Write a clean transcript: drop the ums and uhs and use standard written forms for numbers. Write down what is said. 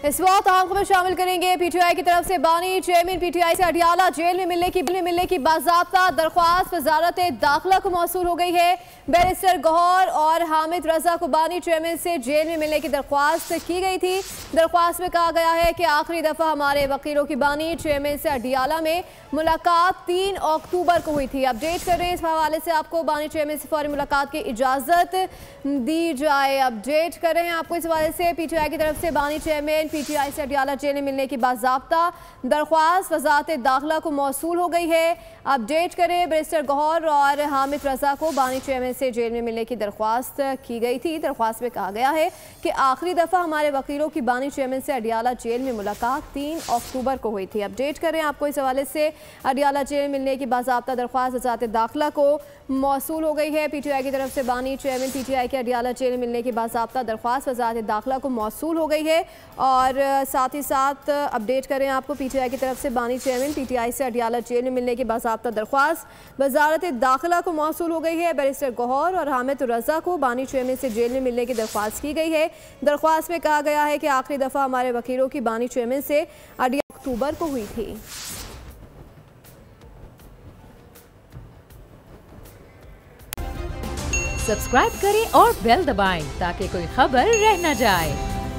इस वक्त आम खबर शामिल करेंगे। पीटीआई की तरफ से बानी चेयरमैन पीटीआई से अडियाला जेल में मिलने की बाज़ाब्ता दरख्वास्त वजारत दाखिला को मौसूल हो गई है। बैरिस्टर गौहर और हामिद रजा को बानी चेयरमैन से जेल में मिलने की दरख्वास्त की गई थी। दरख्वास्त में कहा गया है कि आखिरी दफा हमारे वकीलों की बानी चेयरमैन से अडियाला में मुलाकात 3 अक्टूबर को हुई थी। अपडेट कर रहे हैं इस हवाले से आपको, बानी चेयरमैन से फौरी मुलाकात की इजाजत दी जाए। अपडेट कर रहे हैं आपको इस हवाले से, पीटीआई की तरफ से बानी चेयरमैन पीटीआई से अडियाला जेल में मिलने की बाज़ाब्ता दरख्वास्त वजारत दाखिला को मौसूल हो गई है। अपडेट करें, बैरिस्टर गौहर और हामिद रजा को बानी चेयरमैन से जेल में मिलने की दरख्वास्त की गई थी। दरख्वास्त में कहा गया है कि आखिरी दफा हमारे वकीलों की बानी चेयरमैन से अडियाला जेल में मुलाकात 3 अक्टूबर को हुई थी। अपडेट करें आपको इस हवाले से, अडियाला जेल मिलने की बाज़ाब्ता दरख्वास्त वजारत दाखिला को मौसूल हो गई है। पीटीआई की तरफ से बानी चेयरमैन पीटीआई के अडियाला जेल मिलने की बाज़ाब्ता दरख्वास्त वजारत दाखिला को मौसूल हो गई है। और साथ ही साथ अपडेट करें आपको, पीटीआई की तरफ से बानी चेयरमैन पीटीआई से अडियाला जेल में मिलने की बाज़ाब्ता दरख्वास्त वजारत दाखिला को मौसूल हो गई है। बैरिस्टर गौहर और हामिद रजा को बानी चेयरमैन से जेल में मिलने की दरख्वास्त की गई है। दरख्वास्त में कहा गया है कि आखिरी दफा हमारे वकीलों की बानी चेयरमैन से अडियाला अक्टूबर को हुई थी। सब्सक्राइब करें और बेल दबाएं ताकि कोई खबर रह न जाए।